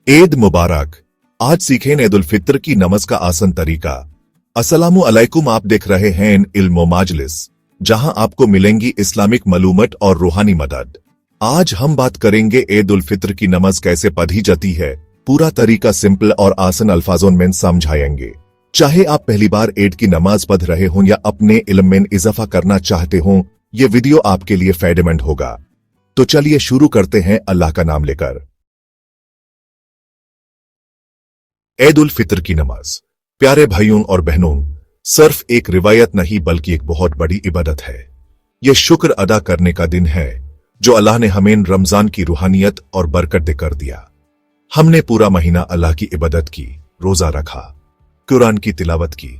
ईद मुबारक। आज सीखें ईद उल फित्र की नमाज का आसान तरीका। अस्सलामु अलैकुम, आप देख रहे हैं इल्म माजलिस, जहां आपको मिलेंगी इस्लामिक मालूमात और रूहानी मदद। आज हम बात करेंगे ईद उल फित्र की नमाज कैसे पढ़ी जाती है। पूरा तरीका सिंपल और आसान अल्फाजों में समझाएंगे। चाहे आप पहली बार ईद की नमाज पढ़ रहे हों या अपने इल्म में इजाफा करना चाहते हों, ये वीडियो आपके लिए फायदेमंद होगा। तो चलिए शुरू करते हैं अल्लाह का नाम लेकर। ईद उल फित्र की नमाज, प्यारे भाइयों और बहनों, सिर्फ एक रिवायत नहीं बल्कि एक बहुत बड़ी इबादत है। यह शुक्र अदा करने का दिन है जो अल्लाह ने हमें रमजान की रूहानियत और बरकत देकर दिया। हमने पूरा महीना अल्लाह की इबादत की, रोजा रखा, कुरान की तिलावत की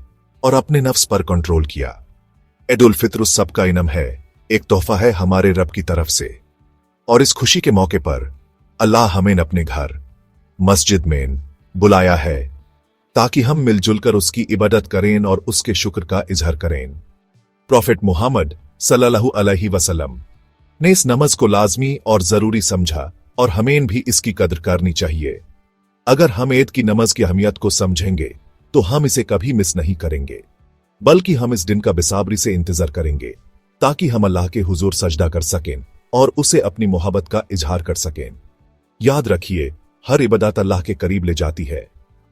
और अपने नफ्स पर कंट्रोल किया। ईद उल फित्र उस सब का इनाम है, एक तोहफा है हमारे रब की तरफ से। और इस खुशी के मौके पर अल्लाह हमें अपने घर मस्जिद में बुलाया है ताकि हम मिलजुल कर उसकी इबादत करें और उसके शुक्र का इजहार करें। प्रॉफेट मुहम्मद सल्लल्लाहु अलैहि वसल्लम ने इस नमाज को लाजमी और जरूरी समझा और हमें भी इसकी कदर करनी चाहिए। अगर हम ईद की नमाज की अहमियत को समझेंगे तो हम इसे कभी मिस नहीं करेंगे, बल्कि हम इस दिन का बेसब्री से इंतजार करेंगे ताकि हम अल्लाह के हुजूर सजदा कर सकें और उसे अपनी मोहब्बत का इजहार कर सकें। याद रखिए, हर इबादत अल्लाह के करीब ले जाती है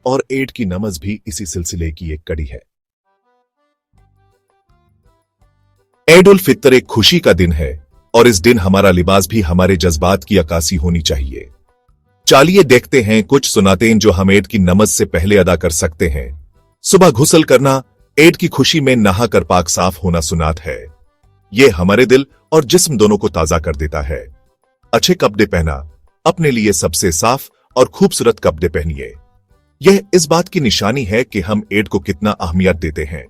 और ईद की नमाज भी इसी सिलसिले की एक कड़ी है। ईद उल फित्र एक खुशी का दिन है और इस दिन हमारा लिबास भी हमारे जज्बात की अक्कासी होनी चाहिए। चलिए देखते हैं कुछ सुन्नतें जो हम ईद की नमाज से पहले अदा कर सकते हैं। सुबह गुस्ल करना, ईद की खुशी में नहाकर पाक साफ होना सुन्नत है। यह हमारे दिल और जिस्म दोनों को ताजा कर देता है। अच्छे कपड़े पहना, अपने लिए सबसे साफ और खूबसूरत कपड़े पहनिए। यह इस बात की निशानी है कि हम ईद को कितना अहमियत देते हैं।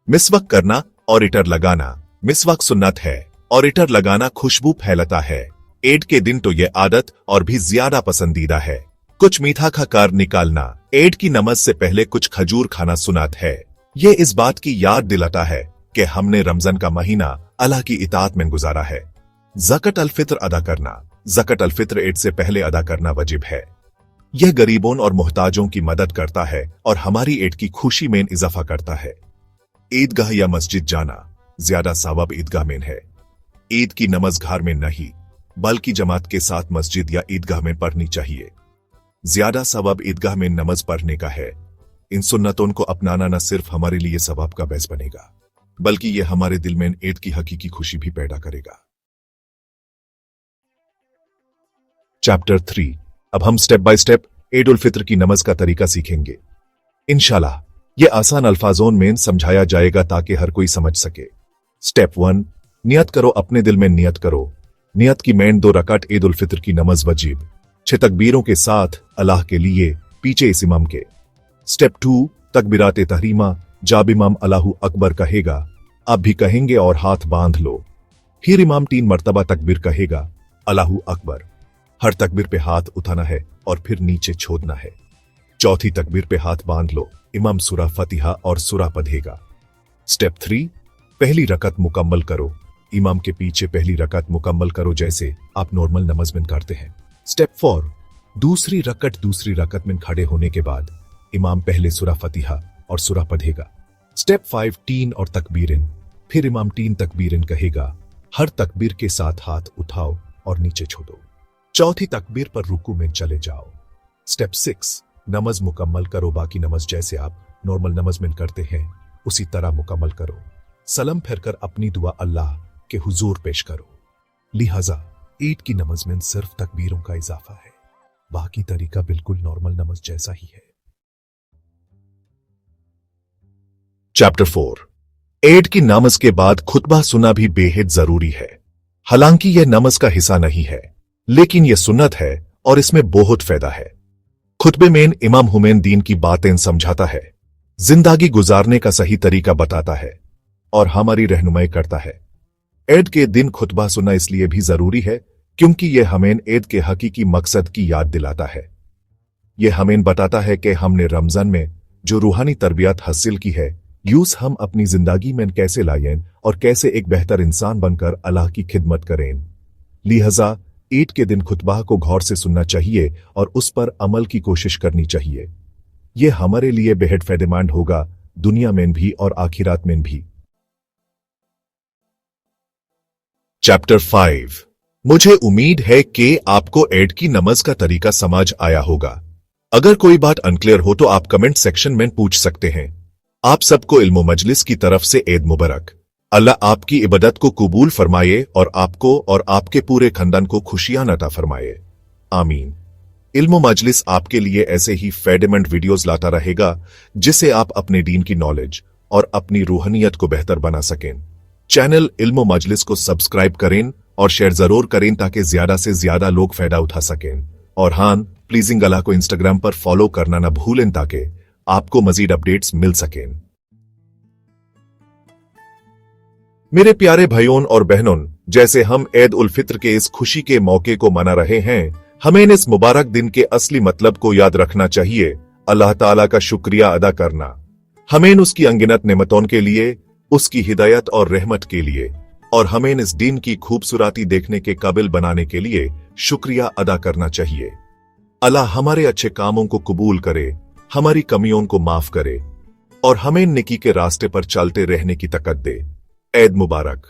मिसवाक करना और इतर लगाना, मिसवाक सुन्नत है और इतर लगाना खुशबू फैलाता है। ईद के दिन तो यह आदत और भी ज्यादा पसंदीदा है। कुछ मीठा खाकर निकालना, ईद की नमाज से पहले कुछ खजूर खाना सुन्नत है। यह इस बात की याद दिलाता है कि हमने रमजान का महीना अल्लाह की इताअत में गुजारा है। ज़कात अल फित्र अदा करना, ज़कात अल फित्र ईद से पहले अदा करना वाजिब है। यह गरीबों और मोहताजों की मदद करता है और हमारी ईद की खुशी में इजाफा करता है। ईदगाह या मस्जिद जाना, ज्यादा सवाब ईदगाह में है। ईद की नमाज घर में नहीं बल्कि जमात के साथ मस्जिद या ईदगाह में पढ़नी चाहिए। ज्यादा सवाब ईदगाह में नमाज पढ़ने का है। इन सुन्नतों को अपनाना न सिर्फ हमारे लिए सवाब का बायस बनेगा, बल्कि यह हमारे दिल में ईद की हकीकी खुशी भी पैदा करेगा। चैप्टर 3। अब हम step by step Eid ul Fitr की नमाज का तरीका सीखेंगे। इंशाल्लाह यह आसान अल्फाजों में समझाया जाएगा ताकि हर कोई समझ सके। स्टेप 1, नियत करो। अपने दिल में नियत करो। नियत की मेन 2 रकात ईद उल फित्र की नमाज वाजिब, 6 तकबीरों के साथ अल्लाह के लिए, पीछे इस इमाम के। स्टेप 2, तकबीरात तहरीमा। जब इमाम अल्लाहू अकबर कहेगा आप भी कहेंगे और हाथ बांध लो। फिर इमाम 3 मर्तबा तकबीर कहेगा, अल्लाहू अकबर। हर तकबीर पे हाथ उठाना है और फिर नीचे छोड़ना है। चौथी तकबीर पे हाथ बांध लो। इमाम सूरा फतिहा और सूरा पढ़ेगा। स्टेप 3, पहली रकत मुकम्मल करो। इमाम के पीछे पहली रकत मुकम्मल करो जैसे आप नॉर्मल नमाज में करते हैं। स्टेप 4, दूसरी रकत में खड़े होने के बाद इमाम पहले सूरा फतिहा और सूरा पढ़ेगा। स्टेप 5, 3 और तकबीरें। फिर इमाम 3 तकबीरें कहेगा। हर तकबीर के साथ हाथ उठाओ और नीचे छोड़ो। चौथी तकबीर पर रुकू में चले जाओ। स्टेप 6, नमाज मुकम्मल करो। बाकी नमाज जैसे आप नॉर्मल नमाज में करते हैं उसी तरह मुकम्मल करो। सलाम फिरकर अपनी दुआ अल्लाह के हुजूर पेश करो। लिहाजा ईद की नमाज में सिर्फ तकबीरों का इजाफा है, बाकी तरीका बिल्कुल नॉर्मल नमाज जैसा ही है। चैप्टर 4, ईद की नमाज के बाद खुतबा सुना भी बेहद जरूरी है। हालांकि यह नमाज का हिस्सा नहीं है, लेकिन यह सुन्नत है और इसमें बहुत फायदा है। खुतबे में इमाम हुमैन दीन की बातें समझाता है, जिंदगी गुजारने का सही तरीका बताता है और हमारी रहनुमाई करता है। ईद के दिन खुतबा सुनना इसलिए भी जरूरी है क्योंकि यह हमें ईद के हकीकी मकसद की याद दिलाता है। यह हमें बताता है कि हमने रमजान में जो रूहानी तरबियत हासिल की है यूस हम अपनी जिंदगी में कैसे लाएं और कैसे एक बेहतर इंसान बनकर अल्लाह की खिदमत करें। लिहाजा ईद के दिन खुतबा को गौर से सुनना चाहिए और उस पर अमल की कोशिश करनी चाहिए। ये हमारे लिए बेहद फायदेमंद होगा, दुनिया में भी और आखिरात में भी। चैप्टर 5। मुझे उम्मीद है कि आपको ईद की नमाज का तरीका समझ आया होगा। अगर कोई बात अनक्लियर हो तो आप कमेंट सेक्शन में पूछ सकते हैं। आप सबको इल्मो मजलिस की तरफ से ईद मुबारक। अल्लाह आपकी इबादत को कबूल फरमाए और आपको और आपके पूरे खानदान को खुशियां अता फरमाए, आमीन। इल्मो मजलिस आपके लिए ऐसे ही फायदेमंद वीडियोस लाता रहेगा जिससे आप अपने दीन की नॉलेज और अपनी रूहानियत को बेहतर बना सकें। चैनल इल्मो मजलिस को सब्सक्राइब करें और शेयर जरूर करें ताकि ज्यादा से ज्यादा लोग फायदा उठा सकें। और हाँ, प्लीजिंग अल्लाह को इंस्टाग्राम पर फॉलो करना न भूलें ताकि आपको मजीद अपडेट्स मिल सकें। मेरे प्यारे भाइयों और बहनों, जैसे हम ईद उल फित्र के इस खुशी के मौके को मना रहे हैं, हमें इस मुबारक दिन के असली मतलब को याद रखना चाहिए, अल्लाह ताला का शुक्रिया अदा करना। हमें उसकी अनगिनत नेमतों के लिए, उसकी हिदायत और रहमत के लिए और हमें इस दिन की खूबसूरती देखने के काबिल बनाने के लिए शुक्रिया अदा करना चाहिए। अल्लाह हमारे अच्छे कामों को कबूल करे, हमारी कमियों को माफ करे और हमें नेकी के रास्ते पर चलते रहने की ताकत दे। ईद मुबारक।